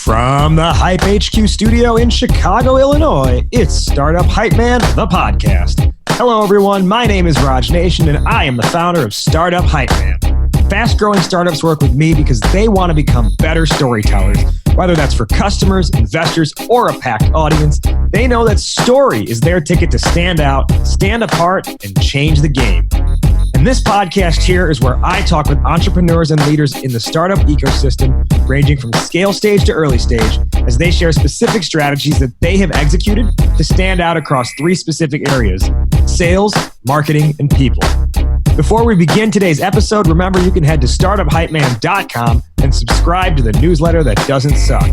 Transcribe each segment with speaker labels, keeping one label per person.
Speaker 1: From the Hype HQ studio in Chicago, Illinois, it's Startup Hype Man, the podcast. Hello, everyone. My name is Raj Nation, and I am the founder of Startup Hype Man. Fast-growing startups work with me because they want to become better storytellers. Whether that's for customers, investors, or a packed audience, they know that story is their ticket to stand out, stand apart, and change the game. And this podcast here is where I talk with entrepreneurs and leaders in the startup ecosystem, ranging from scale stage to early stage, as they share specific strategies that they have executed to stand out across three specific areas: sales, marketing, and people. Before we begin today's episode, remember you can head to startuphypeman.com and subscribe to the newsletter that doesn't suck.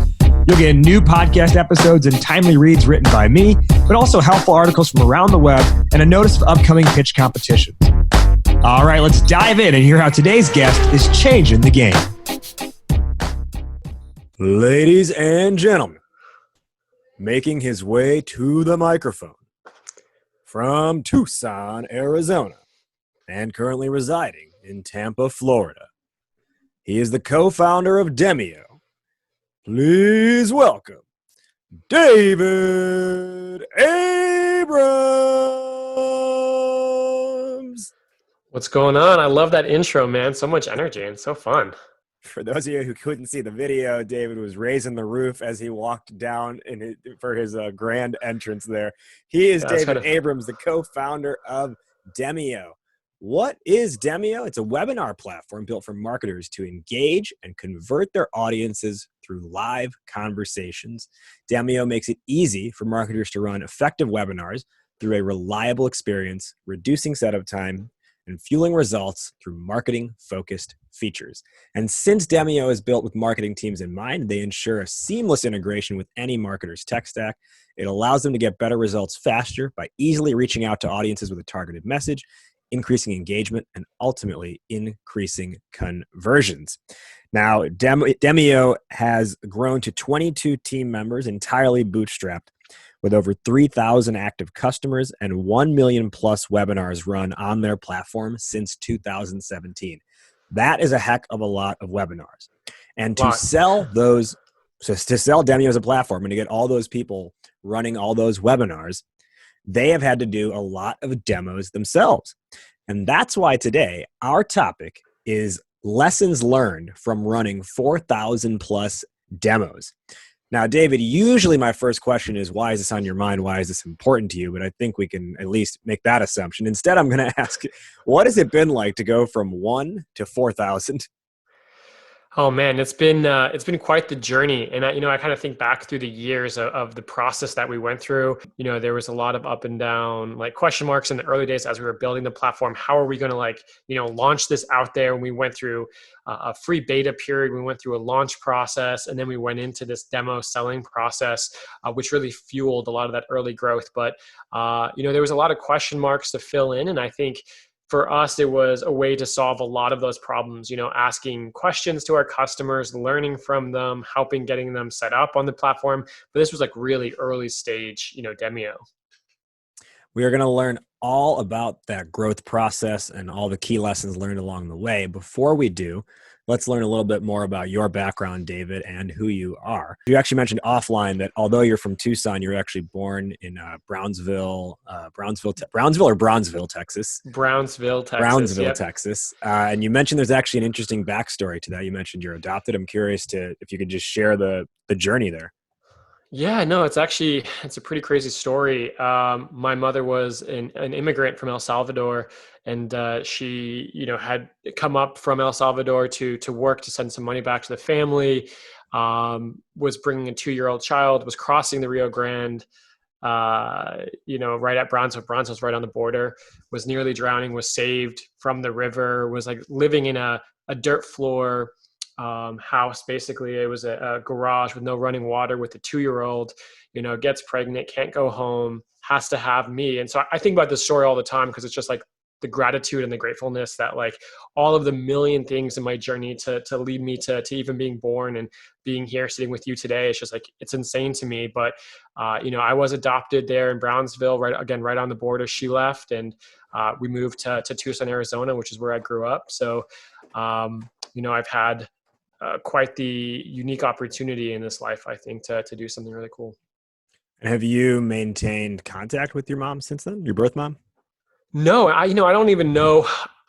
Speaker 1: You'll get new podcast episodes and timely reads written by me, but also helpful articles from around the web and a notice of upcoming pitch competitions. All right, let's dive in and hear how today's guest is changing the game. Ladies and gentlemen, making his way to the microphone from Tucson, Arizona, and currently residing in Tampa, Florida, he is the co-founder of Demio. Please welcome David Abrams.
Speaker 2: What's going on? I love that intro, man. So much energy and so fun.
Speaker 1: For those of you who couldn't see the video, David was raising the roof as he walked down for his grand entrance there. He is David Abrams, the co-founder of Demio. What is Demio? It's a webinar platform built for marketers to engage and convert their audiences through live conversations. Demio makes it easy for marketers to run effective webinars through a reliable experience, reducing setup time, and fueling results through marketing-focused features. And since Demio is built with marketing teams in mind, they ensure a seamless integration with any marketer's tech stack. It allows them to get better results faster by easily reaching out to audiences with a targeted message, increasing engagement, and ultimately increasing conversions. Now, Demio has grown to 22 team members, entirely bootstrapped, with over 3,000 active customers and 1 million plus webinars run on their platform since 2017. That is a heck of a lot of webinars. And to sell those, to sell Demio as a platform and to get all those people running all those webinars, they have had to do a lot of demos themselves. And that's why today our topic is lessons learned from running 4,000 plus demos. Now, David, usually my first question is, why is this on your mind? Why is this important to you? But I think we can at least make that assumption. Instead, I'm going to ask, what has it been like to go from 1 to 4,000?
Speaker 2: Oh man, it's been quite the journey. And I kind of think back through the years of the process that we went through. There was a lot of up and down, like question marks in the early days as we were building the platform. How are we going to launch this out there? And we went through a free beta period. We went through a launch process, and then we went into this demo selling process, which really fueled a lot of that early growth. But, there was a lot of question marks to fill in. And I think for us, it was a way to solve a lot of those problems, asking questions to our customers, learning from them, helping getting them set up on the platform. But this was like really early stage, Demio.
Speaker 1: We are going to learn all about that growth process and all the key lessons learned along the way. Before we do, let's learn a little bit more about your background, David, and who you are. You actually mentioned offline that although you're from Tucson, you're actually born in Brownsville, Texas.
Speaker 2: Brownsville,
Speaker 1: yep. Texas. And you mentioned there's actually an interesting backstory to that. You mentioned you're adopted. I'm curious if you could just share the journey there.
Speaker 2: Yeah, no, it's a pretty crazy story. My mother was an immigrant from El Salvador, and she, had come up from El Salvador to work to send some money back to the family. Was bringing a 2-year-old child, was crossing the Rio Grande, right at Brownsville. Brownsville's right on the border. Was nearly drowning. Was saved from the river. Was living in a dirt floor house. Basically, it was a garage with no running water with a 2-year-old, gets pregnant, can't go home, has to have me. And so I think about this story all the time because it's just the gratitude and the gratefulness that all of the million things in my journey to lead me to even being born and being here sitting with you today. It's just it's insane to me. But, I was adopted there in Brownsville, right on the border. She left and we moved to Tucson, Arizona, which is where I grew up. So, I've had quite the unique opportunity in this life, I think, to do something really cool.
Speaker 1: And have you maintained contact with your mom since then? Your birth mom?
Speaker 2: No, I don't even know.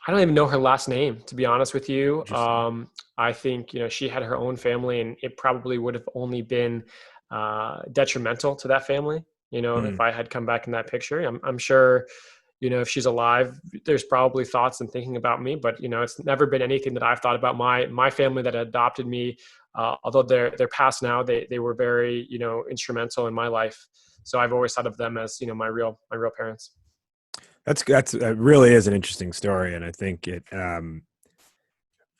Speaker 2: I don't even know her last name, to be honest with you.
Speaker 1: Interesting.
Speaker 2: I think, she had her own family, and it probably would have only been detrimental to that family. If I had come back in that picture, I'm sure, if she's alive, there's probably thoughts and thinking about me, but it's never been anything that I've thought about my family that adopted me. Although they're passed now, they were very, instrumental in my life. So I've always thought of them as, my real parents.
Speaker 1: That really is an interesting story, and I think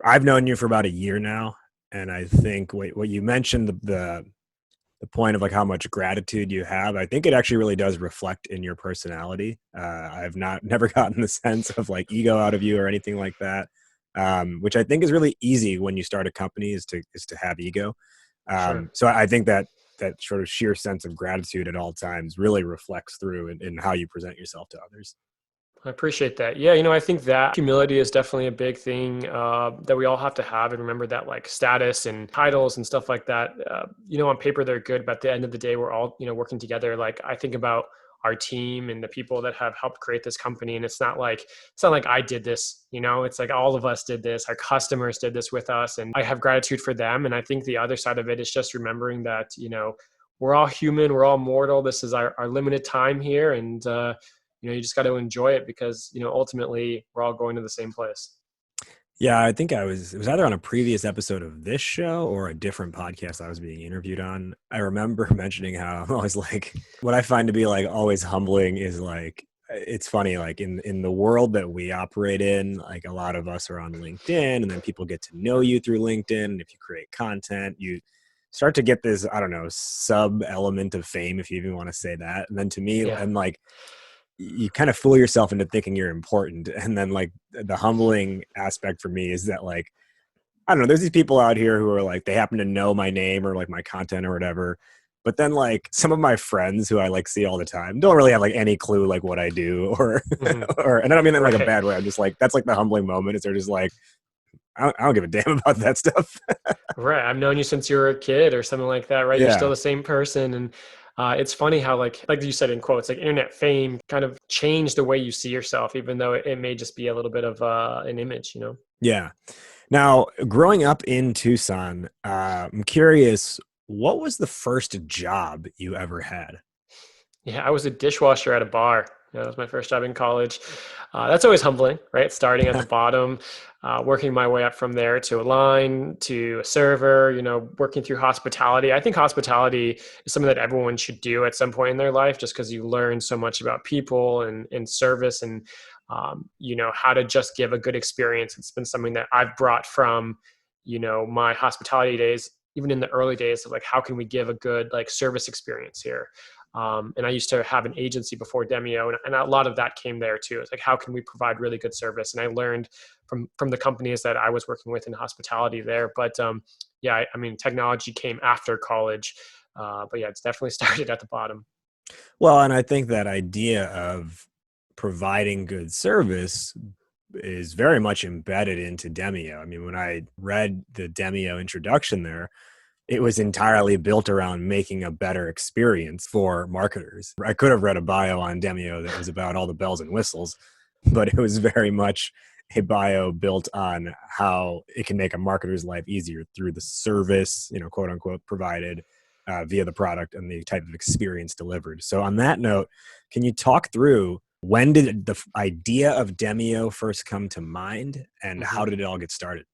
Speaker 1: I've known you for about a year now, and I think what you mentioned, the point of like how much gratitude you have, I think it actually really does reflect in your personality. I've never gotten the sense of like ego out of you or anything like that, which I think is really easy when you start a company is to have ego.
Speaker 2: Sure.
Speaker 1: So I think that sort of sheer sense of gratitude at all times really reflects through in how you present yourself to others.
Speaker 2: I appreciate that. Yeah, I think that humility is definitely a big thing that we all have to have, and remember that like status and titles and stuff like that, on paper they're good, but at the end of the day, we're all working together. Like I think about our team and the people that have helped create this company, and it's not like I did this. It's like all of us did this. Our customers did this with us, and I have gratitude for them. And I think the other side of it is just remembering that we're all human, we're all mortal. This is our limited time here, and you just got to enjoy it because, ultimately we're all going to the same place.
Speaker 1: Yeah, I think it was either on a previous episode of this show or a different podcast I was being interviewed on. I remember mentioning how I'm always like, what I find to be like always humbling is like, it's funny, like in the world that we operate in, like a lot of us are on LinkedIn, and then people get to know you through LinkedIn. And if you create content, you start to get this, I don't know, sub element of fame, if you even want to say that. And then to me,
Speaker 2: Yeah.
Speaker 1: and like, you kind of fool yourself into thinking you're important. And then like the humbling aspect for me is that like, I don't know, there's these people out here who are like, they happen to know my name or like my content or whatever. But then like some of my friends who I like see all the time don't really have like any clue like what I do or, and I don't mean that in like a bad way. I'm just like, that's like the humbling moment is they're just like, I don't give a damn about that stuff.
Speaker 2: Right. I've known you since you were a kid or something like that, right?
Speaker 1: Yeah.
Speaker 2: You're still the same person. And it's funny how like you said in quotes, like internet fame kind of changed the way you see yourself, even though it may just be a little bit of an image,
Speaker 1: Yeah. Now, growing up in Tucson, I'm curious, what was the first job you ever had?
Speaker 2: Yeah, I was a dishwasher at a bar. That was my first job in college. That's always humbling, right? Starting at the bottom, working my way up from there to a line, to a server, working through hospitality. I think hospitality is something that everyone should do at some point in their life, just because you learn so much about people and service and, how to just give a good experience. It's been something that I've brought from, my hospitality days, even in the early days of like, how can we give a good like service experience here? And I used to have an agency before Demio, and a lot of that came there too. It's like, how can we provide really good service? And I learned from the companies that I was working with in hospitality there. But yeah, I mean, technology came after college. But yeah, it's definitely started at the bottom.
Speaker 1: Well, and I think that idea of providing good service is very much embedded into Demio. I mean, when I read the Demio introduction there, it was entirely built around making a better experience for marketers. I could have read a bio on Demio that was about all the bells and whistles, but it was very much a bio built on how it can make a marketer's life easier through the service, quote unquote, provided via the product and the type of experience delivered. So on that note, can you talk through when did the idea of Demio first come to mind and how did it all get started?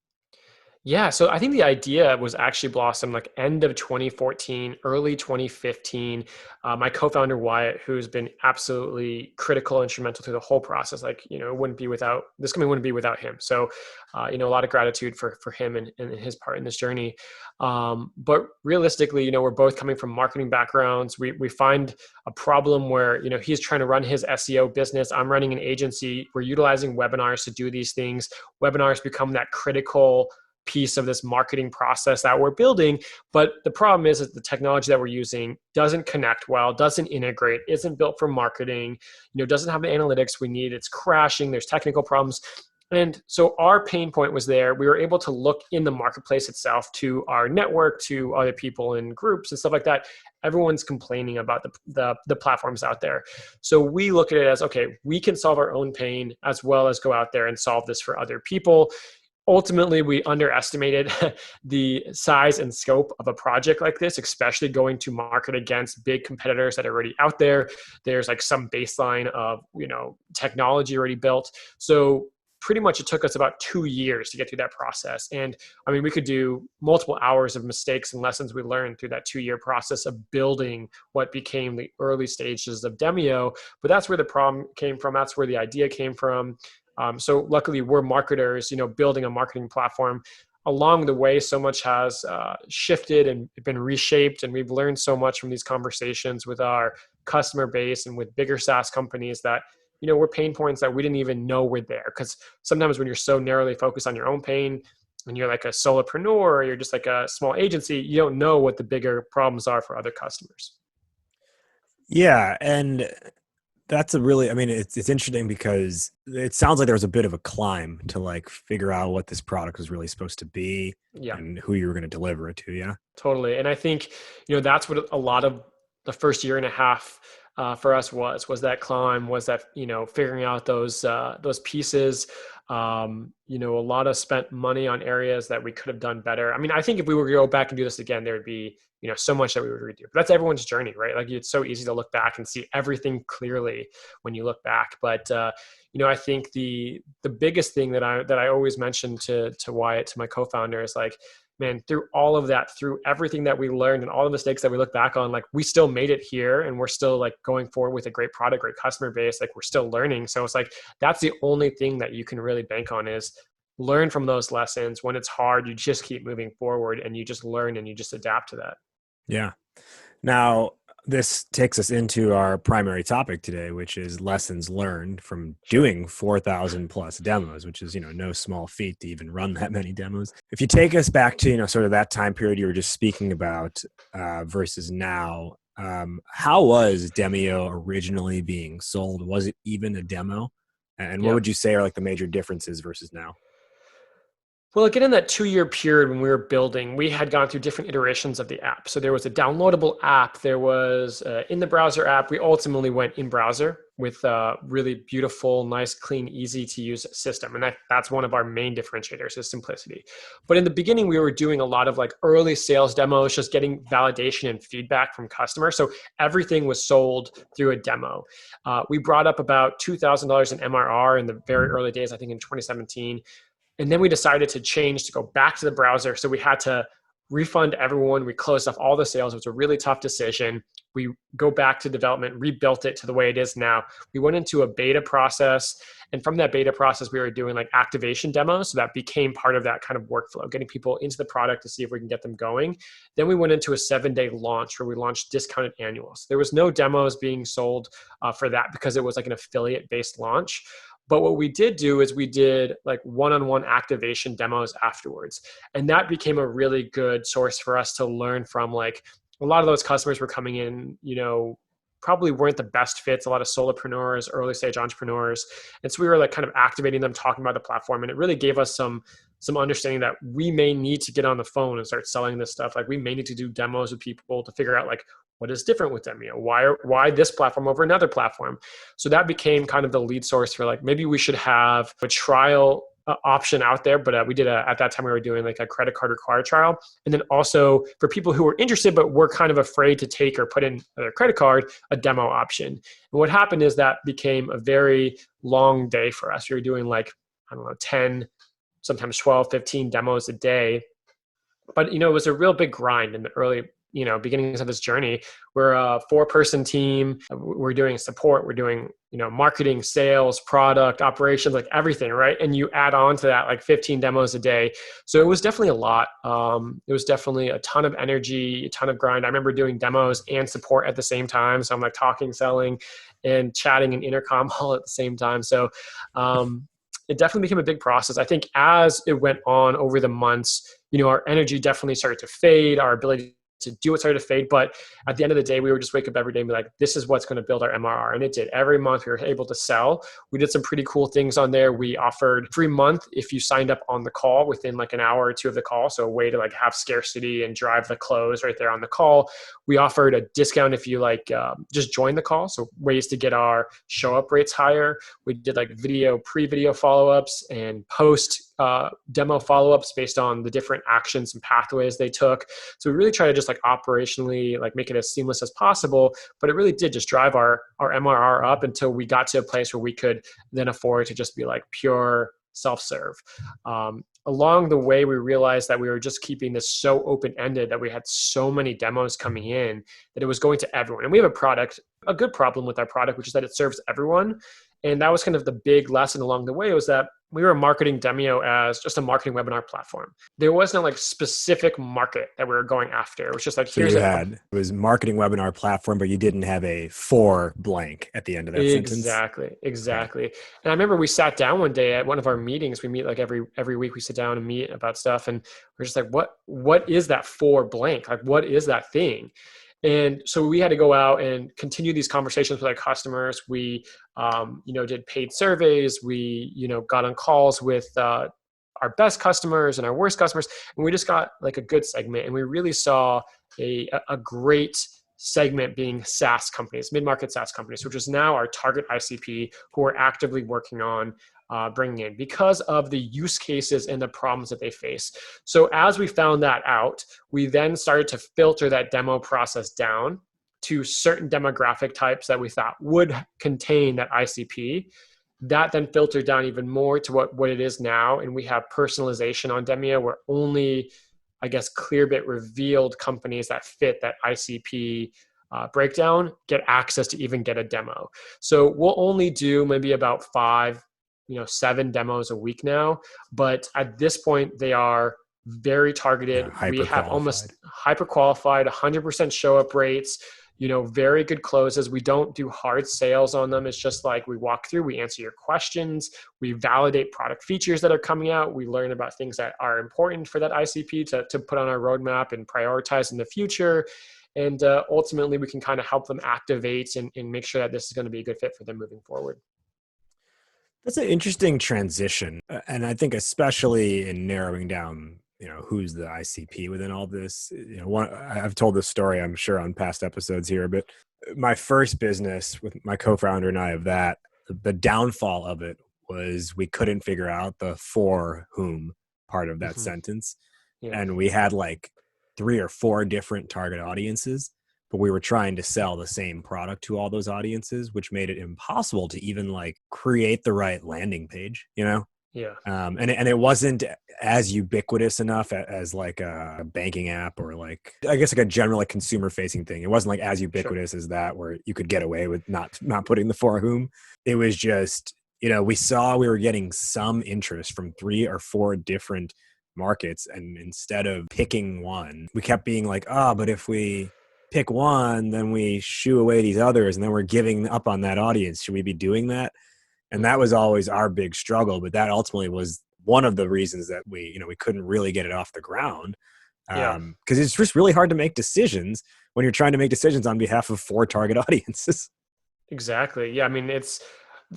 Speaker 2: Yeah, so I think the idea was actually blossomed like end of 2014, early 2015. My co-founder Wyatt, who's been absolutely critical, instrumental through the whole process, like it wouldn't be without this company wouldn't be without him. So, a lot of gratitude for him and his part in this journey. But realistically, we're both coming from marketing backgrounds. We find a problem where he's trying to run his SEO business. I'm running an agency. We're utilizing webinars to do these things. Webinars become that critical piece of this marketing process that we're building. But the problem is that the technology that we're using doesn't connect well, doesn't integrate, isn't built for marketing, doesn't have the analytics we need. It's crashing. There's technical problems. And so our pain point was there. We were able to look in the marketplace itself to our network, to other people in groups and stuff like that. Everyone's complaining about the platforms out there. So we look at it as, okay, we can solve our own pain as well as go out there and solve this for other people. Ultimately, we underestimated the size and scope of a project like this, especially going to market against big competitors that are already out there. There's like some baseline of, technology already built. So pretty much it took us about 2 years to get through that process. And I mean, we could do multiple hours of mistakes and lessons we learned through that 2-year process of building what became the early stages of Demio. But that's where the problem came from. That's where the idea came from. So luckily we're marketers, building a marketing platform. Along the way, so much has shifted and been reshaped. And we've learned so much from these conversations with our customer base and with bigger SaaS companies that, were pain points that we didn't even know were there. Because sometimes when you're so narrowly focused on your own pain and you're like a solopreneur or you're just like a small agency, you don't know what the bigger problems are for other customers.
Speaker 1: Yeah. And that's it's interesting because it sounds like there was a bit of a climb to like figure out what this product was really supposed to be and who you were going to deliver it to. Yeah,
Speaker 2: totally. And I think, that's what a lot of the first year and a half for us was that climb, was that, figuring out those pieces. A lot of spent money on areas that we could have done better. I mean, I think if we were to go back and do this again, there would be, so much that we would redo. But that's everyone's journey, right? Like it's so easy to look back and see everything clearly when you look back. But I think the biggest thing that I always mention to Wyatt, to my co-founder, is like, man, through all of that, through everything that we learned and all the mistakes that we look back on, like we still made it here and we're still like going forward with a great product, great customer base. Like we're still learning. So it's like, that's the only thing that you can really bank on is learn from those lessons. When it's hard, you just keep moving forward and you just learn and you just adapt to that.
Speaker 1: Yeah. Now, this takes us into our primary topic today, which is lessons learned from doing 4,000 plus demos, which is, no small feat to even run that many demos. If you take us back to, sort of that time period you were just speaking about versus now, how was Demio originally being sold? Was it even a demo? And what would you say are like the major differences versus now?
Speaker 2: Well, again, in that 2-year period when we were building, we had gone through different iterations of the app. So there was a downloadable app. There was in the browser app. We ultimately went in browser with a really beautiful, nice, clean, easy to use system. And that's one of our main differentiators is simplicity. But in the beginning, we were doing a lot of like early sales demos, just getting validation and feedback from customers. So everything was sold through a demo. We brought up about $2,000 in MRR in the very early days, I think in 2017. And then we decided to change to go back to the browser. So we had to refund everyone. We closed off all the sales. It was a really tough decision. We go back to development, rebuilt it to the way it is now. We went into a beta process. And from that beta process, we were doing like activation demos. So that became part of that kind of workflow, getting people into the product to see if we can get them going. Then we went into a 7-day launch where we launched discounted annuals. There was no demos being sold for that because it was like an affiliate-based launch. But what we did do is we did like one-on-one activation demos afterwards. And that became a really good source for us to learn from. Like a lot of those customers were coming in, probably weren't the best fits, a lot of solopreneurs, early stage entrepreneurs. And so we were like kind of activating them, talking about the platform. And it really gave us some understanding that we may need to get on the phone and start selling this stuff. Like we may need to do demos with people to figure out like, what is different with Demio? Why this platform over another platform? So that became kind of the lead source for like, maybe we should have a trial option out there. But we did at that time we were doing like a credit card required trial. And then also for people who were interested, but were kind of afraid to take or put in their credit card, a demo option. And what happened is that became a very long day for us. We were doing like, 10, sometimes 12, 15 demos a day. But, it was a real big grind in the early beginnings of this journey. We're a 4-person team. We're doing support. We're doing, marketing, sales, product, operations, like everything, right? And you add on to that like 15 demos a day. So it was definitely a lot. It was definitely a ton of energy, a ton of grind. I remember doing demos and support at the same time. So I'm like talking, selling, and chatting and intercom all at the same time. So it definitely became a big process. I think as it went on over the months, our energy definitely started to fade. Our ability to do what started to fade. But at the end of the day, we would just wake up every day and be like, this is what's going to build our MRR. And it did. Every month we were able to sell. We did some pretty cool things on there. We offered free month if you signed up on the call within like an hour or two of the call. So a way to like have scarcity and drive the close right there on the call. We offered a discount if you like just join the call. So ways to get our show up rates higher. We did like pre-video follow-ups and post demo follow-ups based on the different actions and pathways they took. So we really try to just like operationally like make it as seamless as possible, but it really did just drive our MRR up until we got to a place where we could then afford to just be like pure self-serve. Along the way, we realized that we were just keeping this so open-ended that we had so many demos coming in that it was going to everyone. And we have a good problem with our product, which is that it serves everyone. And that was kind of the big lesson along the way, was that we were marketing Demio as just a marketing webinar platform. There was no like specific market that we were going after. It was just like,
Speaker 1: it was marketing webinar platform, but you didn't have a for blank at the end of that sentence.
Speaker 2: Exactly. Right. And I remember we sat down one day at one of our meetings. We meet like every week we sit down and meet about stuff. And we're just like, what is that for blank? Like, what is that thing? And so we had to go out and continue these conversations with our customers. We, did paid surveys. We, got on calls with our best customers and our worst customers. And we just got like a good segment. And we really saw a great segment being SaaS companies, mid-market SaaS companies, which is now our target ICP who are actively working on bringing in because of the use cases and the problems that they face. So as we found that out, we then started to filter that demo process down to certain demographic types that we thought would contain that ICP. That then filtered down even more to what it is now. And we have personalization on Demio where only, I guess, Clearbit revealed companies that fit that ICP breakdown get access to even get a demo. So we'll only do maybe about 7 demos a week now. But at this point, they are very targeted. We have almost hyper qualified, 100% show up rates, very good closes. We don't do hard sales on them. It's just like we walk through, we answer your questions, we validate product features that are coming out. We learn about things that are important for that ICP to put on our roadmap and prioritize in the future. And ultimately, we can kind of help them activate and make sure that this is going to be a good fit for them moving forward.
Speaker 1: That's an interesting transition. And I think especially in narrowing down, who's the ICP within all this. I've told this story, I'm sure, on past episodes here, but my first business with my co-founder and I of that, the downfall of it was we couldn't figure out the for whom part of that sentence. Yeah. And we had like 3 or 4 different target audiences, but we were trying to sell the same product to all those audiences, which made it impossible to even like create the right landing page,
Speaker 2: Yeah.
Speaker 1: And it wasn't as ubiquitous enough as like a banking app or like, I guess like a general like consumer facing thing. It wasn't like as ubiquitous as that where you could get away with not putting the for whom. It was just, we saw we were getting some interest from 3 or 4 different markets. And instead of picking one, we kept being like, but if we pick one, then we shoo away these others and then we're giving up on that audience. Should we be doing that? And that was always our big struggle, but that ultimately was one of the reasons that we couldn't really get it off the ground. Because it's just really hard to make decisions when you're trying to make decisions on behalf of 4 target audiences.
Speaker 2: Exactly. Yeah. I mean, it's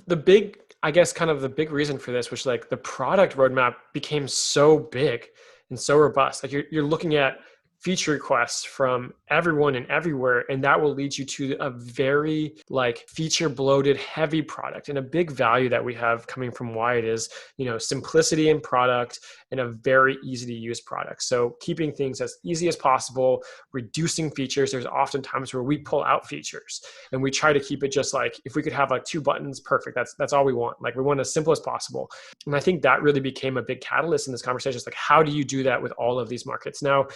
Speaker 2: the big, I guess, kind of the big reason for this, which like the product roadmap became so big and so robust. Like you're looking at feature requests from everyone and everywhere, and that will lead you to a very like feature bloated heavy product. And a big value that we have coming from Wyatt is simplicity in product and a very easy to use product. So keeping things as easy as possible, reducing features. There's often times where we pull out features and we try to keep it just like, if we could have like 2 buttons, perfect. That's all we want. Like we want as simple as possible. And I think that really became a big catalyst in this conversation. It's like, how do you do that with all of these markets? Now,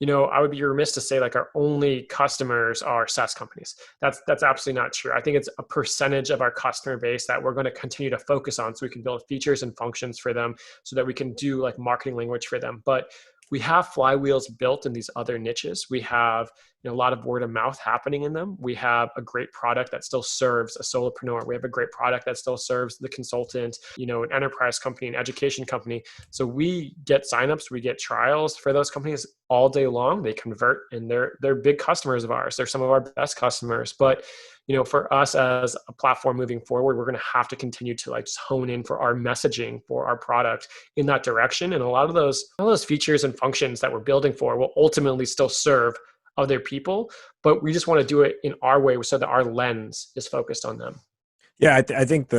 Speaker 2: I would be remiss to say like our only customers are SaaS companies. That's absolutely not true. I think it's a percentage of our customer base that we're going to continue to focus on so we can build features and functions for them so that we can do like marketing language for them. But we have flywheels built in these other niches. We have a lot of word of mouth happening in them. We have a great product that still serves a solopreneur. We have a great product that still serves the consultant, an enterprise company, an education company. So we get signups, we get trials for those companies all day long. They convert, and they're big customers of ours. They're some of our best customers. But for us as a platform moving forward, we're going to have to continue to like just hone in for our messaging for our product in that direction. And a lot of those features and functions that we're building for will ultimately still serve other people, but we just want to do it in our way so that our lens is focused on them.
Speaker 1: Yeah, I think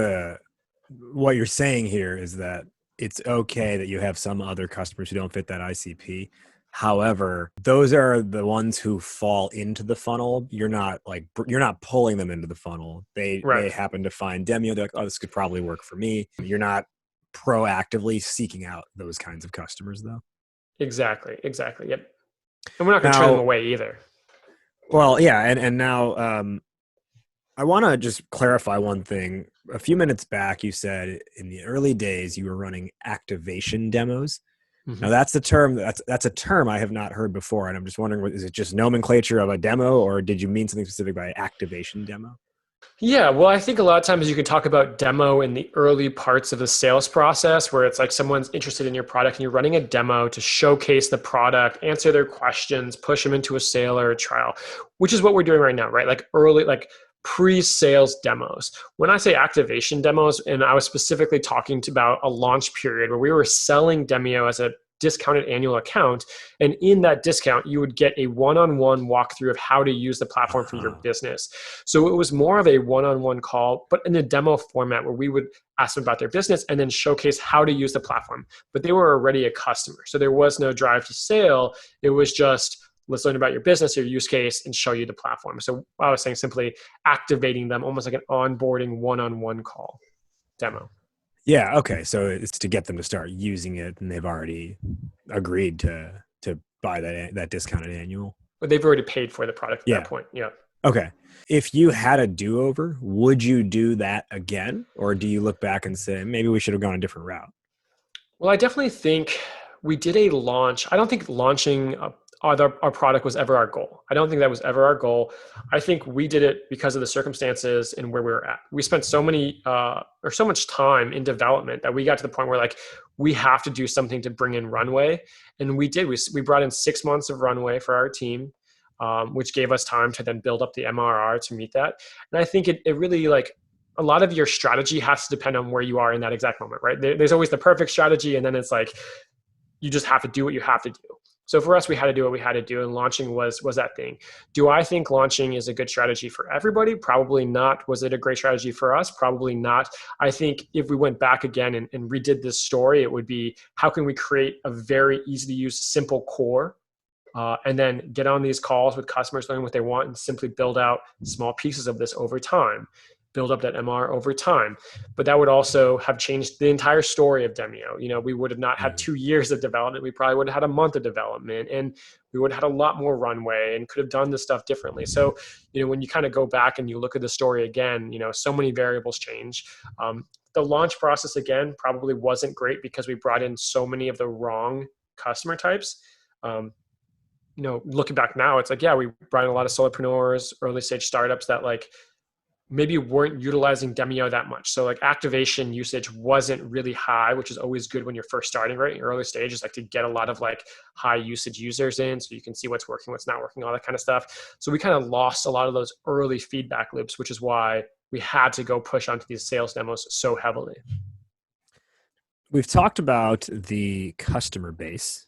Speaker 1: what you're saying here is that it's okay that you have some other customers who don't fit that ICP. However, those are the ones who fall into the funnel. You're not pulling them into the funnel. They happen to find Demio. They're like, oh, this could probably work for me. You're not proactively seeking out those kinds of customers, though.
Speaker 2: Exactly. Yep. And we're not going to turn them away either.
Speaker 1: Well, yeah, and now I want to just clarify one thing. A few minutes back, you said in the early days you were running activation demos. Mm-hmm. Now that's a term I have not heard before, and I'm just wondering, is it just nomenclature of a demo, or did you mean something specific by activation demo?
Speaker 2: Yeah, well, I think a lot of times you can talk about demo in the early parts of the sales process where it's like someone's interested in your product and you're running a demo to showcase the product, answer their questions, push them into a sale or a trial, which is what we're doing right now, right? Like early, like pre-sales demos. When I say activation demos, and I was specifically talking about a launch period where we were selling Demio as a discounted annual account. And in that discount, you would get a one-on-one walkthrough of how to use the platform for your business. So it was more of a one-on-one call, but in a demo format where we would ask them about their business and then showcase how to use the platform. But they were already a customer. So there was no drive to sale. It was just, let's learn about your business, your use case, and show you the platform. So I was saying simply activating them almost like an onboarding one-on-one call demo.
Speaker 1: Yeah. Okay. So it's to get them to start using it, and they've already agreed to buy that discounted annual.
Speaker 2: But they've already paid for the product at that point. Yeah.
Speaker 1: Okay. If you had a do-over, would you do that again, or do you look back and say maybe we should have gone a different route?
Speaker 2: Well, I definitely think we did a launch. I don't think launching our product was ever our goal. I don't think that was ever our goal. I think we did it because of the circumstances and where we were at. We spent so much time in development that we got to the point where like we have to do something to bring in runway, and we did. We brought in 6 months of runway for our team, which gave us time to then build up the MRR to meet that. And I think it really like a lot of your strategy has to depend on where you are in that exact moment, right? There's always the perfect strategy, and then it's like you just have to do what you have to do. So for us, we had to do what we had to do, and launching was that thing. Do I think launching is a good strategy for everybody? Probably not. Was it a great strategy for us? Probably not. I think if we went back again and redid this story, it would be how can we create a very easy to use, simple core, and then get on these calls with customers, learn what they want, and simply build out small pieces of this over time. Build up that MR over time. But that would also have changed the entire story of Demio. We would have not had 2 years of development. We probably would have had a month of development, and we would have had a lot more runway and could have done this stuff differently. So, when you kind of go back and you look at the story again, so many variables change. The launch process, again, probably wasn't great because we brought in so many of the wrong customer types. Looking back now, it's like, yeah, we brought in a lot of solopreneurs, early stage startups that like, maybe weren't utilizing Demio that much. So like activation usage wasn't really high, which is always good when you're first starting, right? In early stages, like to get a lot of like high usage users in so you can see what's working, what's not working, all that kind of stuff. So we kind of lost a lot of those early feedback loops, which is why we had to go push onto these sales demos so heavily.
Speaker 1: We've talked about the customer base.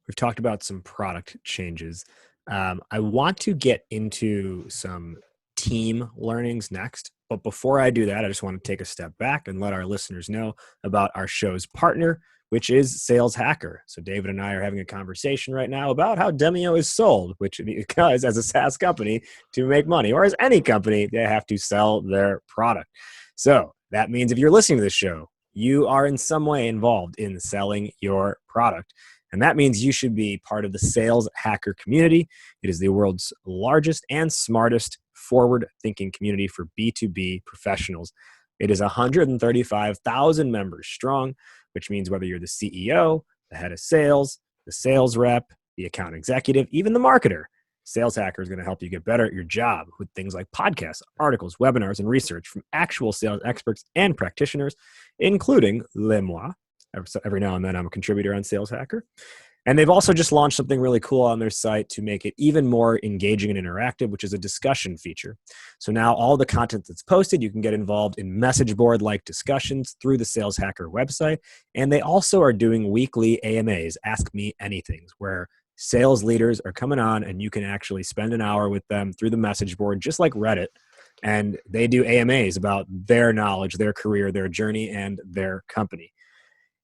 Speaker 1: We've talked about some product changes. I want to get into some team learnings next. But before I do that, I just want to take a step back and let our listeners know about our show's partner, which is Sales Hacker. So David and I are having a conversation right now about how Demio is sold, which because as a SaaS company, to make money, or as any company, they have to sell their product. So that means if you're listening to this show, you are in some way involved in selling your product. And that means you should be part of the Sales Hacker community. It is the world's largest and smartest forward-thinking community for B2B professionals. It is 135,000 members strong, which means whether you're the CEO, the head of sales, the sales rep, the account executive, even the marketer, Sales Hacker is going to help you get better at your job with things like podcasts, articles, webinars, and research from actual sales experts and practitioners, including moi. Every now and then I'm a contributor on Sales Hacker. And they've also just launched something really cool on their site to make it even more engaging and interactive, which is a discussion feature. So now all the content that's posted, you can get involved in message board-like discussions through the Sales Hacker website. And they also are doing weekly AMAs, Ask Me Anythings, where sales leaders are coming on and you can actually spend an hour with them through the message board, just like Reddit. And they do AMAs about their knowledge, their career, their journey, and their company.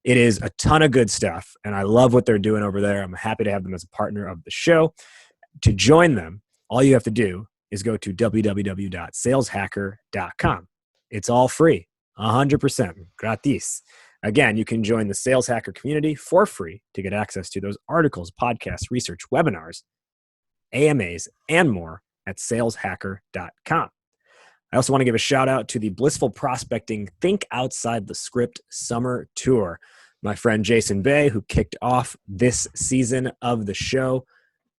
Speaker 1: It is a ton of good stuff, and I love what they're doing over there. I'm happy to have them as a partner of the show. To join them, all you have to do is go to www.saleshacker.com. It's all free, 100% gratis. Again, you can join the Sales Hacker community for free to get access to those articles, podcasts, research, webinars, AMAs, and more at saleshacker.com. I also want to give a shout out to the Blissful Prospecting Think Outside the Script Summer Tour. My friend Jason Bay, who kicked off this season of the show,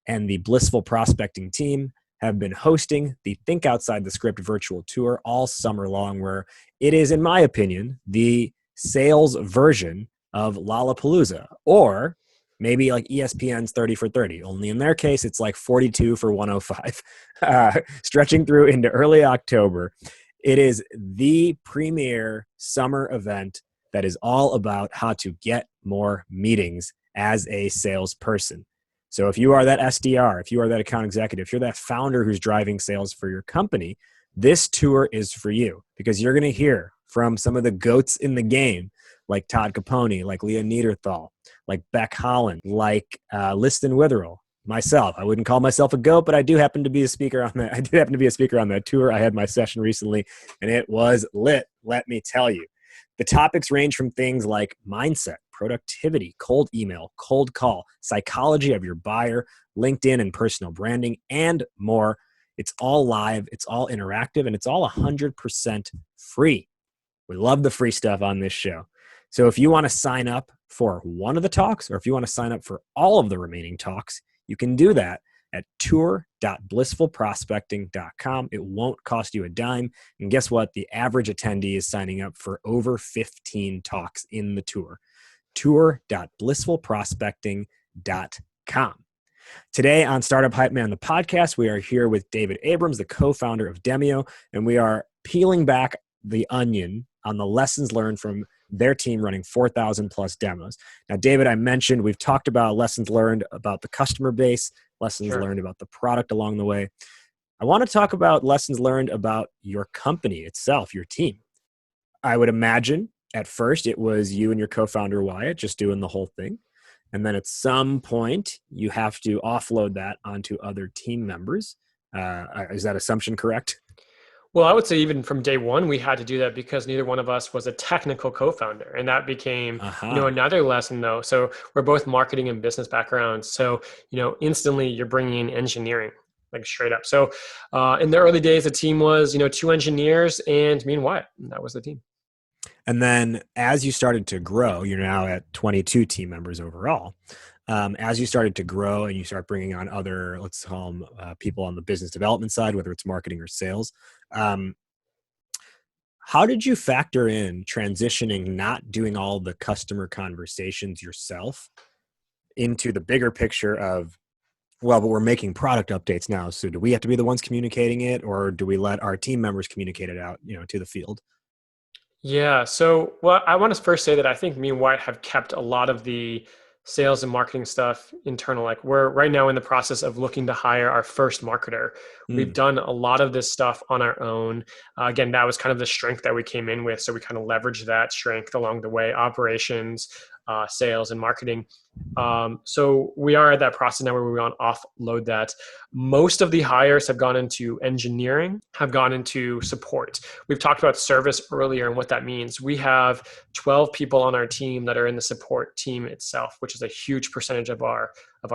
Speaker 1: and the Blissful Prospecting team have been hosting the Think Outside the Script virtual tour all summer long, where it is, in my opinion, the sales version of Lollapalooza, or maybe like ESPN's 30 for 30. Only in their case, it's like 42 for 105. Stretching through into early October. It is the premier summer event that is all about how to get more meetings as a salesperson. So if you are that SDR, if you are that account executive, if you're that founder who's driving sales for your company, this tour is for you, because you're going to hear from some of the goats in the game, like Todd Capone, like Leah Niederthal, like Beck Holland, like Liston Witherell, myself. I wouldn't call myself a goat, but I do happen to be a speaker on that. I did happen to be a speaker on that tour. I had my session recently, and it was lit, let me tell you. The topics range from things like mindset, productivity, cold email, cold call, psychology of your buyer, LinkedIn and personal branding, and more. It's all live, it's all interactive, and it's all 100% free. We love the free stuff on this show. So if you want to sign up for one of the talks, or if you want to sign up for all of the remaining talks, you can do that at tour.blissfulprospecting.com. It won't cost you a dime. And guess what? The average attendee is signing up for over 15 talks in the tour. Tour.blissfulprospecting.com. Today on Startup Hype Man, the podcast, we are here with David Abrams, the co-founder of Demio, and we are peeling back the onion on the lessons learned from their team running 4,000 plus demos. Now, David, I mentioned we've talked about lessons learned about the customer base, lessons learned about the product along the way. I want to talk about lessons learned about your company itself, your team. I would imagine at first it was you and your co-founder Wyatt just doing the whole thing. And then at some point you have to offload that onto other team members. Is that assumption correct?
Speaker 2: Well, I would say even from day one, we had to do that because neither one of us was a technical co-founder. And that became, another lesson though. So we're both marketing and business backgrounds. So, instantly you're bringing in engineering, like straight up. So in the early days, the team was, 2 engineers and me and Wyatt. And that was the team.
Speaker 1: And then as you started to grow, you're now at 22 team members overall. As you started to grow and you start bringing on other, let's call them people on the business development side, whether it's marketing or sales, how did you factor in transitioning, not doing all the customer conversations yourself into the bigger picture of, well, but we're making product updates now. So do we have to be the ones communicating it, or do we let our team members communicate it out, to the field?
Speaker 2: Yeah. So, well, I want to first say that I think me and Wyatt have kept a lot of the sales and marketing stuff internal. Like we're right now in the process of looking to hire our first marketer. We've done a lot of this stuff on our own. Again, that was kind of the strength that we came in with. So we kind of leveraged that strength along the way, operations, sales and marketing. So we are at that process now where we want to offload that. Most of the hires have gone into engineering, have gone into support. We've talked about service earlier and what that means. We have 12 people on our team that are in the support team itself, which is a huge percentage of our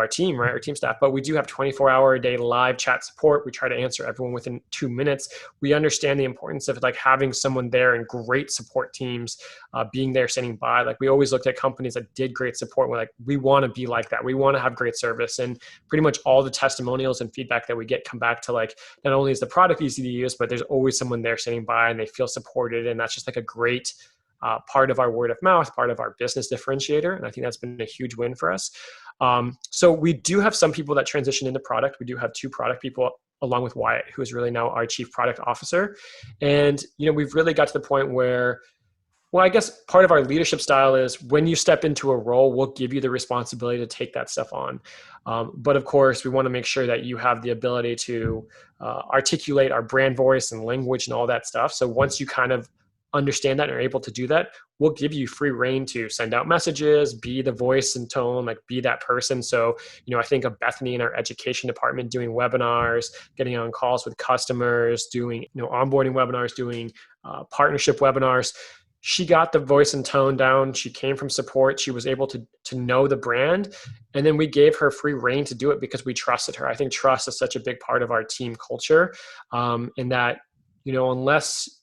Speaker 2: team, right? Our team staff. But we do have 24-hour-a-day live chat support. We try to answer everyone within 2 minutes. We understand the importance of like having someone there and great support teams being there, standing by. Like we always looked at companies that did great support. We're like, we want to be like that. We want to have great service. And pretty much all the testimonials and feedback that we get come back to like, not only is the product easy to use, but there's always someone there standing by and they feel supported. And that's just like a great part of our word of mouth, part of our business differentiator. And I think that's been a huge win for us. So we do have some people that transition into product. We do have 2 product people along with Wyatt, who is really now our chief product officer. And, we've really got to the point where, well, I guess part of our leadership style is when you step into a role, we'll give you the responsibility to take that stuff on. But of course, we want to make sure that you have the ability to articulate our brand voice and language and all that stuff. So once you kind of understand that and are able to do that, we'll give you free reign to send out messages, be the voice and tone, like be that person. So, I think of Bethany in our education department doing webinars, getting on calls with customers, doing, onboarding webinars, doing partnership webinars. She got the voice and tone down. She came from support. She was able to know the brand. And then we gave her free reign to do it because we trusted her. I think trust is such a big part of our team culture. In that, unless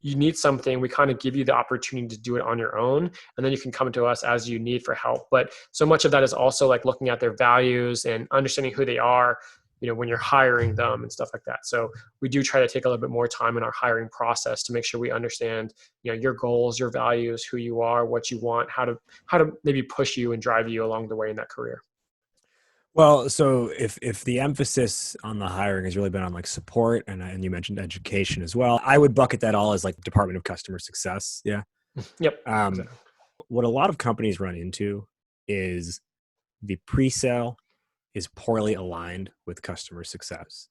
Speaker 2: you need something, we kind of give you the opportunity to do it on your own. And then you can come to us as you need for help. But so much of that is also like looking at their values and understanding who they are, when you're hiring them and stuff like that. So we do try to take a little bit more time in our hiring process to make sure we understand, your goals, your values, who you are, what you want, how to maybe push you and drive you along the way in that career.
Speaker 1: Well, so if the emphasis on the hiring has really been on like support and you mentioned education as well, I would bucket that all as like Department of Customer Success. Yeah.
Speaker 2: Yep.
Speaker 1: Exactly. What a lot of companies run into is the pre-sale is poorly aligned with customer success.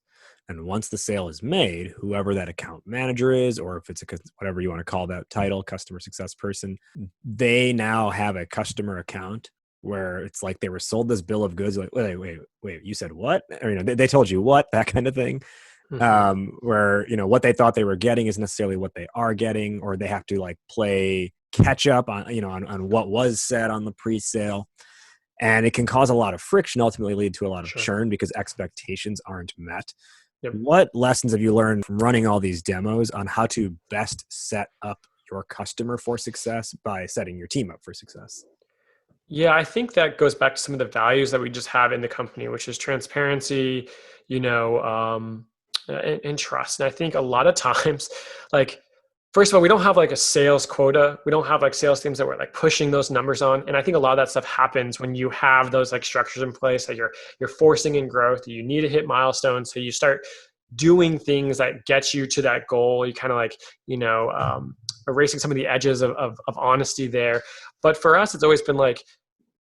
Speaker 1: And once the sale is made, whoever that account manager is, or if it's whatever you want to call that title, customer success person, they now have a customer account where it's like they were sold this bill of goods. Like, wait, you said what? Or, they told you what? That kind of thing. Mm-hmm. Where, what they thought they were getting is necessarily what they are getting, or they have to like play catch up on, on what was said on the pre-sale. And it can cause a lot of friction, ultimately lead to a lot of churn because expectations aren't met. Yep. What lessons have you learned from running all these demos on how to best set up your customer for success by setting your team up for success?
Speaker 2: Yeah, I think that goes back to some of the values that we just have in the company, which is transparency, and trust. And I think a lot of times, like, first of all, we don't have like a sales quota. We don't have like sales teams that we're like pushing those numbers on. And I think a lot of that stuff happens when you have those like structures in place that you're forcing in growth. You need to hit milestones. So you start doing things that get you to that goal. You kind of like, erasing some of the edges of honesty there. But for us, it's always been like,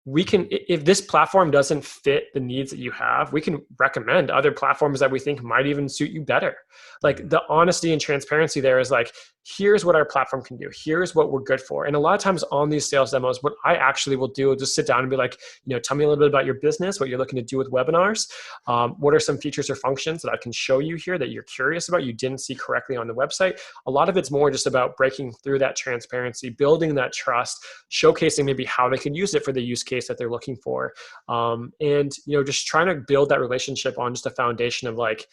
Speaker 2: we can, if this platform doesn't fit the needs that you have, we can recommend other platforms that we think might even suit you better. Like the honesty and transparency there is like, here's what our platform can do. Here's what we're good for. And a lot of times on these sales demos, what I actually will do is just sit down and be like, tell me a little bit about your business, what you're looking to do with webinars. What are some features or functions that I can show you here that you're curious about, you didn't see correctly on the website? A lot of it's more just about breaking through that transparency, building that trust, showcasing maybe how they can use it for the use case that they're looking for. And just trying to build that relationship on just a foundation of like,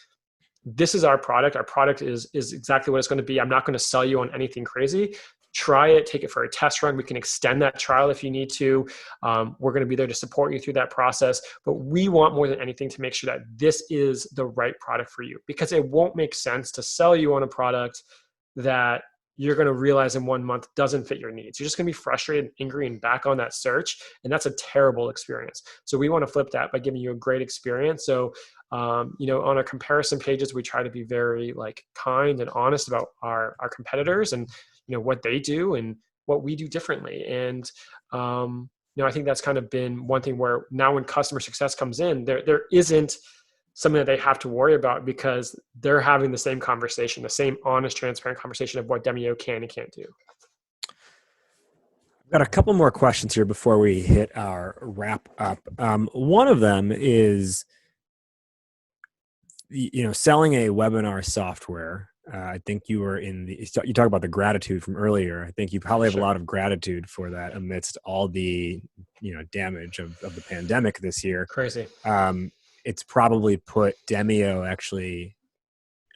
Speaker 2: this is our product. Our product is exactly what it's going to be. I'm not going to sell you on anything crazy. Try it, take it for a test run. We can extend that trial if you need to. We're going to be there to support you through that process. But we want more than anything to make sure that this is the right product for you, because it won't make sense to sell you on a product that you're going to realize in 1 month doesn't fit your needs. You're just going to be frustrated, angry, and back on that search. And that's a terrible experience. So we want to flip that by giving you a great experience. So, on our comparison pages, we try to be very like kind and honest about our competitors and, what they do and what we do differently. And, I think that's kind of been one thing where now when customer success comes in, there isn't something that they have to worry about because they're having the same conversation, the same honest, transparent conversation of what Demio can and can't do.
Speaker 1: I've got a couple more questions here before we hit our wrap up. One of them is, selling a webinar software. I think you were you talk about the gratitude from earlier. I think you probably have a lot of gratitude for that amidst all the, damage of the pandemic this year.
Speaker 2: Crazy.
Speaker 1: It's probably put Demio actually,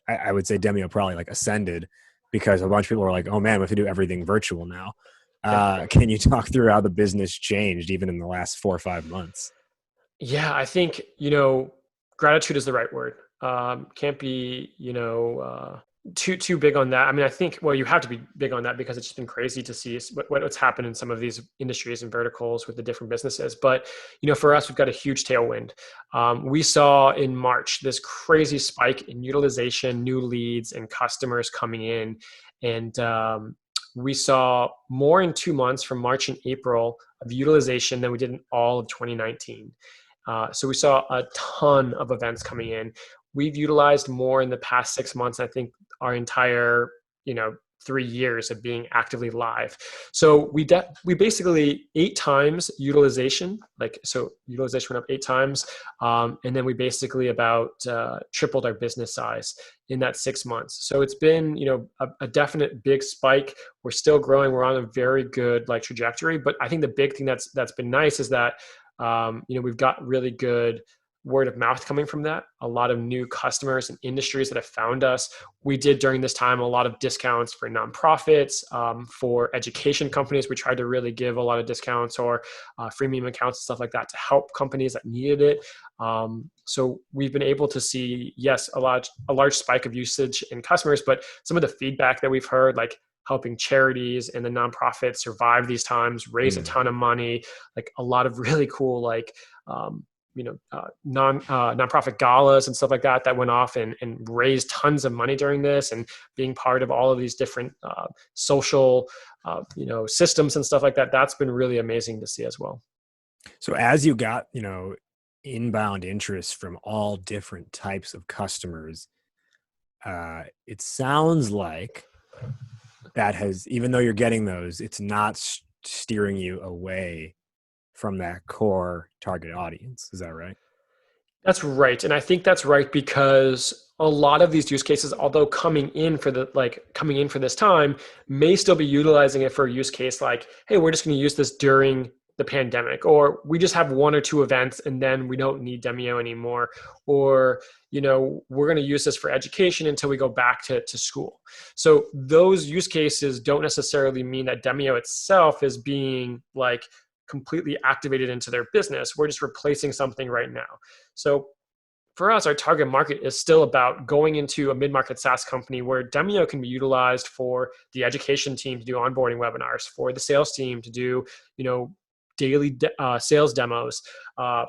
Speaker 1: I would say Demio probably like ascended because a bunch of people are like, oh man, we have to do everything virtual now. Can you talk through how the business changed even in the last 4 or 5 months?
Speaker 2: Yeah, I think, gratitude is the right word. Can't be, too big on that. I mean, I think, well, you have to be big on that because it's just been crazy to see what's happened in some of these industries and verticals with the different businesses. But, for us, we've got a huge tailwind. We saw in March this crazy spike in utilization, new leads, and customers coming in. And we saw more in 2 months from March and April of utilization than we did in all of 2019. So we saw a ton of events coming in. We've utilized more in the past 6 months. I think our entire, 3 years of being actively live. So we basically 8 times utilization, so utilization went up 8 times. And then we basically about tripled our business size in that 6 months. So it's been, a definite big spike. We're still growing. We're on a very good trajectory. But I think the big thing that's been nice is that, we've got really good word of mouth coming from that. A lot of new customers and industries that have found us. We did during this time a lot of discounts for nonprofits, for education companies. We tried to really give a lot of discounts or freemium accounts and stuff like that to help companies that needed it. So we've been able to see, yes, a large spike of usage in customers, but some of the feedback that we've heard, like helping charities and the nonprofits survive these times, raise a ton of money, like a lot of really cool, nonprofit galas and stuff like that went off and raised tons of money during this, and being part of all of these different social, systems and stuff like that. That's been really amazing to see as well.
Speaker 1: So as you got, inbound interest from all different types of customers, it sounds like that has, even though you're getting those, it's not steering you away from that core target audience. Is that right?
Speaker 2: That's right. And I think that's right because a lot of these use cases, although coming in for this time, may still be utilizing it for a use case like, hey, we're just going to use this during the pandemic, or we just have 1 or 2 events and then we don't need Demio anymore, or we're going to use this for education until we go back to school. So those use cases don't necessarily mean that Demio itself is being completely activated into their business. We're just replacing something right now. So for us, our target market is still about going into a mid-market SaaS company where Demio can be utilized for the education team to do onboarding webinars, for the sales team to do, daily sales demos,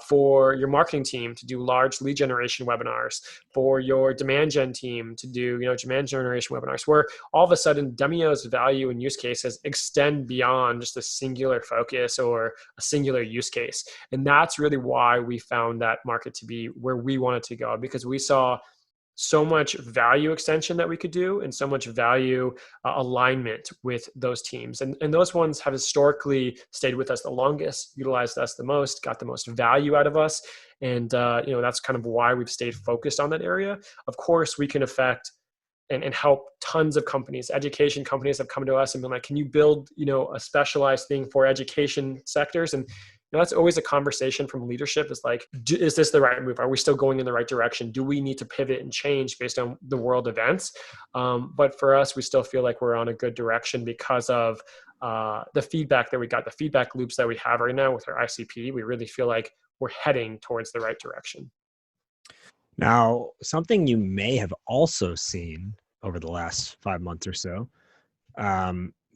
Speaker 2: for your marketing team to do large lead generation webinars, for your demand gen team to do, demand generation webinars, where all of a sudden Demio's value and use cases extend beyond just a singular focus or a singular use case. And that's really why we found that market to be where we wanted to go, because we saw so much value extension that we could do and so much value alignment with those teams. And those ones have historically stayed with us the longest, utilized us the most, got the most value out of us. And, that's kind of why we've stayed focused on that area. Of course, we can affect and help tons of companies. Education companies have come to us and been like, can you build, a specialized thing for education sectors? And that's always a conversation from leadership, is like, is this the right move? Are we still going in the right direction? Do we need to pivot and change based on the world events? But for us, we still feel like we're on a good direction because of the feedback that we got, the feedback loops that we have right now with our ICP. We really feel like we're heading towards the right direction.
Speaker 1: Now, something you may have also seen over the last 5 months or so,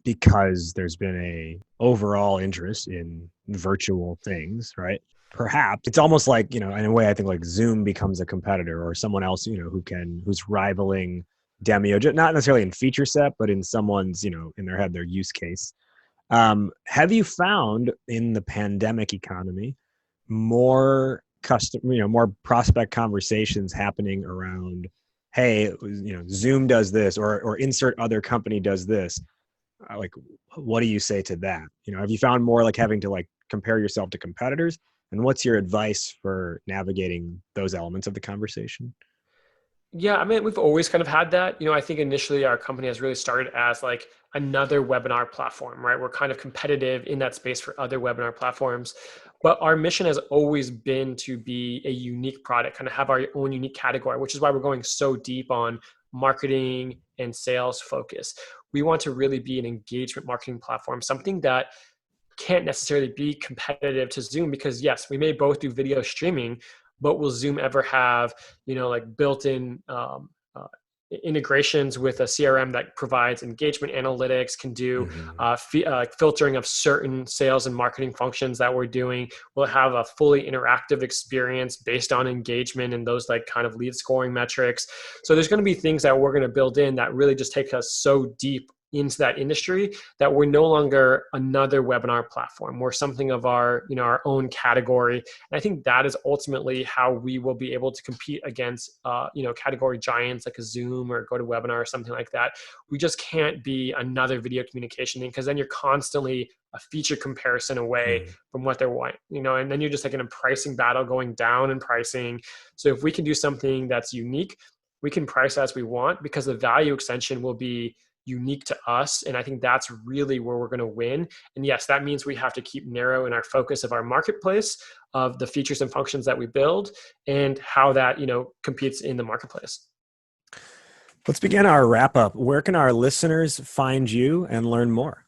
Speaker 1: because there's been a overall interest in virtual things, right? Perhaps it's almost like, in a way, I think like Zoom becomes a competitor or someone else, who's rivaling Demio, not necessarily in feature set, but in someone's, in their head, their use case. Have you found in the pandemic economy more more prospect conversations happening around, hey, Zoom does this, or insert other company does this? What do you say to that? Have you found more having to compare yourself to competitors? And what's your advice for navigating those elements of the conversation?
Speaker 2: Yeah, I mean, we've always kind of had that. I think initially our company has really started as another webinar platform, right? We're kind of competitive in that space for other webinar platforms. But our mission has always been to be a unique product, kind of have our own unique category, which is why we're going so deep on marketing and sales focus. We want to really be an engagement marketing platform, something that can't necessarily be competitive to Zoom, because yes, we may both do video streaming, but will Zoom ever have, built-in integrations with a CRM that provides engagement analytics, can do filtering of certain sales and marketing functions that we're doing. We'll have a fully interactive experience based on engagement and those like kind of lead scoring metrics. So there's going to be things that we're going to build in that really just take us so deep into that industry that we're no longer another webinar platform. We're something of our, our own category. And I think that is ultimately how we will be able to compete against, category giants like a Zoom or GoToWebinar or something like that. We just can't be another video communication thing, because then you're constantly a feature comparison away from what they're wanting, and then you're just like in a pricing battle going down in pricing. So if we can do something that's unique, we can price as we want, because the value extension will be unique to us. And I think that's really where we're going to win. And yes, that means we have to keep narrow in our focus of our marketplace, of the features and functions that we build, and how that, competes in the marketplace.
Speaker 1: Let's begin our wrap up. Where can our listeners find you and learn more?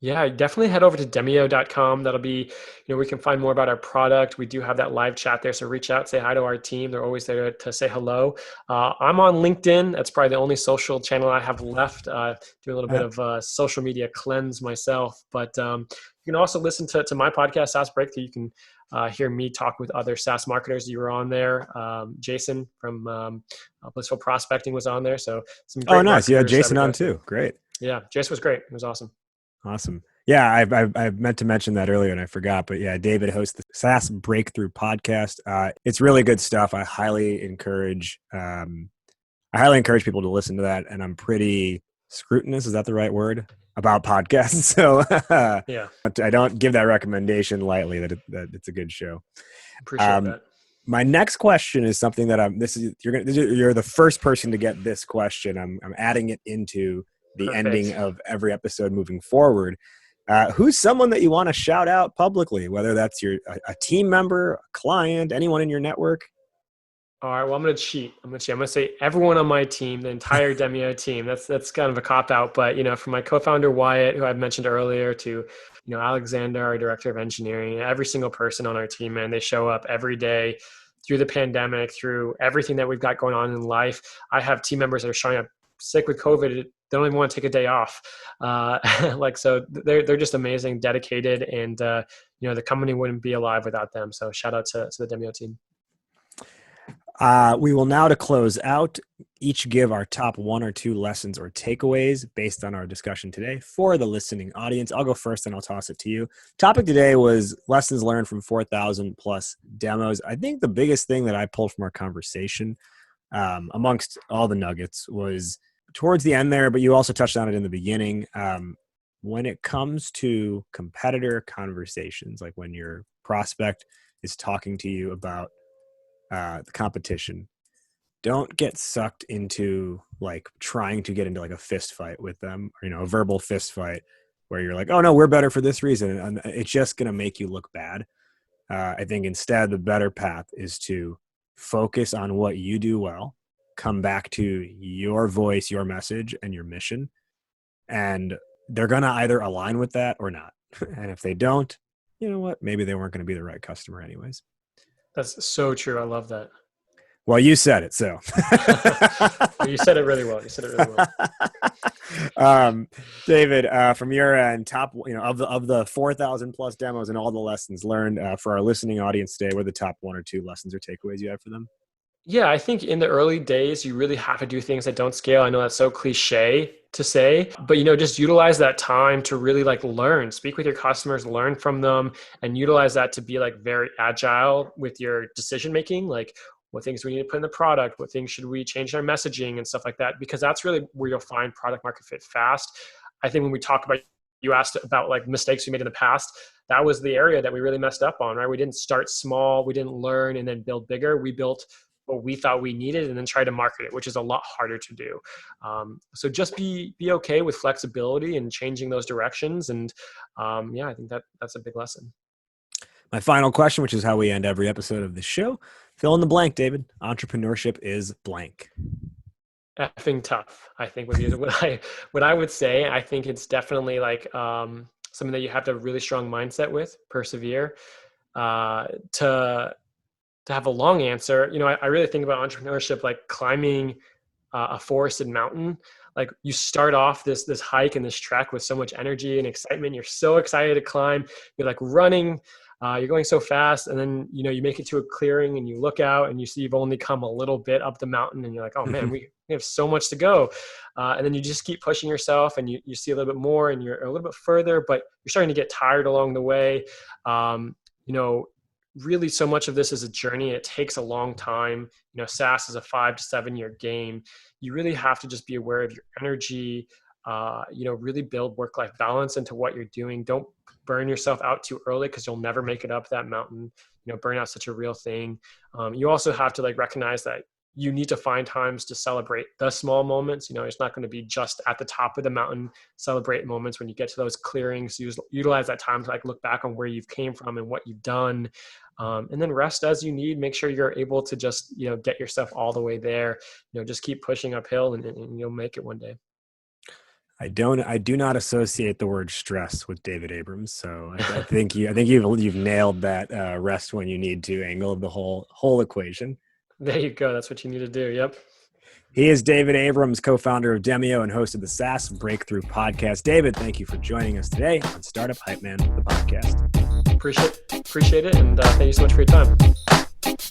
Speaker 2: Yeah, definitely head over to demio.com. That'll be, we can find more about our product. We do have that live chat there. So reach out, say hi to our team. They're always there to say hello. I'm on LinkedIn. That's probably the only social channel I have left. Doing a little bit of social media cleanse myself. But you can also listen to my podcast, SaaS Breakthrough. You can hear me talk with other SaaS marketers. You were on there. Jason from Blissful Prospecting was on there. So some great
Speaker 1: nice. You had Jason on too. Great.
Speaker 2: Yeah, Jason was great. It was awesome.
Speaker 1: Awesome. Yeah, I meant to mention that earlier and I forgot, but yeah, David hosts the SaaS Breakthrough podcast. It's really good stuff. I highly encourage people to listen to that, and I'm pretty scrutinous, is that the right word, about podcasts? So yeah, I don't give that recommendation lightly. That it's a good show.
Speaker 2: Appreciate that.
Speaker 1: My next question is something that you're the first person to get this question. I'm adding it into the ending of every episode moving forward. Who's someone that you want to shout out publicly, whether that's a team member, a client, anyone in your network?
Speaker 2: All right. Well, I'm going to cheat. I'm going to say everyone on my team, the entire Demio team. That's kind of a cop out, but from my co-founder Wyatt, who I mentioned earlier, to Alexander, our director of engineering, every single person on our team, man, they show up every day through the pandemic, through everything that we've got going on in life. I have team members that are showing up sick with COVID. They don't even want to take a day off. So they're just amazing, dedicated, and the company wouldn't be alive without them. So shout out to the Demio team.
Speaker 1: We will now, to close out, each give our top 1 or 2 lessons or takeaways based on our discussion today for the listening audience. I'll go first and I'll toss it to you. Topic today was lessons learned from 4,000 plus demos. I think the biggest thing that I pulled from our conversation, amongst all the nuggets, was towards the end there, but you also touched on it in the beginning. When it comes to competitor conversations, like when your prospect is talking to you about the competition, don't get sucked into like trying to get into like a fist fight with them, or, a verbal fist fight where you're like, oh no, we're better for this reason. And it's just going to make you look bad. I think instead the better path is to focus on what you do well, come back to your voice, your message, and your mission. And they're going to either align with that or not. And if they don't, you know what? Maybe they weren't going to be the right customer anyways.
Speaker 2: That's so true. I love that.
Speaker 1: Well, you said it, so.
Speaker 2: You said it really well.
Speaker 1: David, from your end, top, of the 4,000 plus demos and all the lessons learned for our listening audience today, what are the top 1 or 2 lessons or takeaways you have for them?
Speaker 2: Yeah, I think in the early days, you really have to do things that don't scale. I know that's so cliche to say, but just utilize that time to really learn, speak with your customers, learn from them, and utilize that to be very agile with your decision making. Like, what things we need to put in the product, what things should we change in our messaging and stuff like that, because that's really where you'll find product market fit fast. I think when we talk about, you asked about mistakes we made in the past, that was the area that we really messed up on, right? We didn't start small, we didn't learn and then build bigger. We built what we thought we needed and then try to market it, which is a lot harder to do. So just be okay with flexibility and changing those directions. And I think that's a big lesson.
Speaker 1: My final question, which is how we end every episode of the show. Fill in the blank, David. Entrepreneurship is blank.
Speaker 2: Effing tough, I think, would be what I would say. I think it's definitely something that you have to have a really strong mindset with, persevere. To have a long answer, I really think about entrepreneurship like climbing a forested mountain. Like you start off this hike and this trek with so much energy and excitement. You're so excited to climb. You're like running. You're going so fast, and then you make it to a clearing, and you look out, and you see you've only come a little bit up the mountain, and you're like, oh man, we have so much to go. And then you just keep pushing yourself, and you see a little bit more, and you're a little bit further, but you're starting to get tired along the way. Really, so much of this is a journey. It takes a long time. SaaS is a 5 to 7 year game. You really have to just be aware of your energy. Really build work-life balance into what you're doing. Don't burn yourself out too early, because you'll never make it up that mountain. Burnout's such a real thing. You also have to recognize that you need to find times to celebrate the small moments. It's not going to be just at the top of the mountain. Celebrate moments when you get to those clearings. Utilize that time to look back on where you've came from and what you've done. And then rest as you need. Make sure you're able to just, get yourself all the way there. Just keep pushing uphill, and you'll make it one day.
Speaker 1: I do not associate the word stress with David Abrams. So I think you've nailed that rest when you need to angle of the whole equation.
Speaker 2: There you go. That's what you need to do. Yep.
Speaker 1: He is David Abrams, co-founder of Demio and host of the SaaS Breakthrough podcast. David, thank you for joining us today on Startup Hype Man, the podcast.
Speaker 2: Appreciate it. And thank you so much for your time.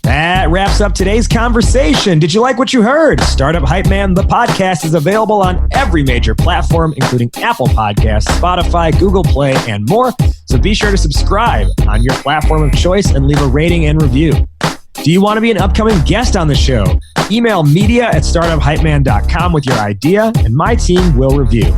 Speaker 3: That wraps up today's conversation. Did you like what you heard? Startup Hype Man, the podcast, is available on every major platform, including Apple Podcasts, Spotify, Google Play, and more. So be sure to subscribe on your platform of choice and leave a rating and review. Do you want to be an upcoming guest on the show? Email media@startuphypeman.com with your idea, and my team will review.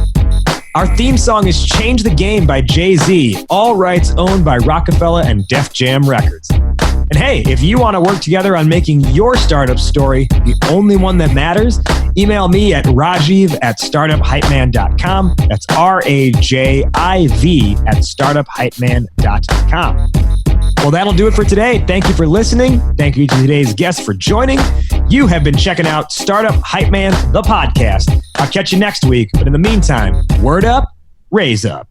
Speaker 3: Our theme song is Change the Game by Jay-Z, all rights owned by Rockefeller and Def Jam Records. And hey, if you want to work together on making your startup story the only one that matters, email me at rajiv@startuphypeman.com. That's RAJIV@startuphypeman.com. Well, that'll do it for today. Thank you for listening. Thank you to today's guests for joining. You have been checking out Startup Hype Man, the podcast. I'll catch you next week. But in the meantime, word up, raise up.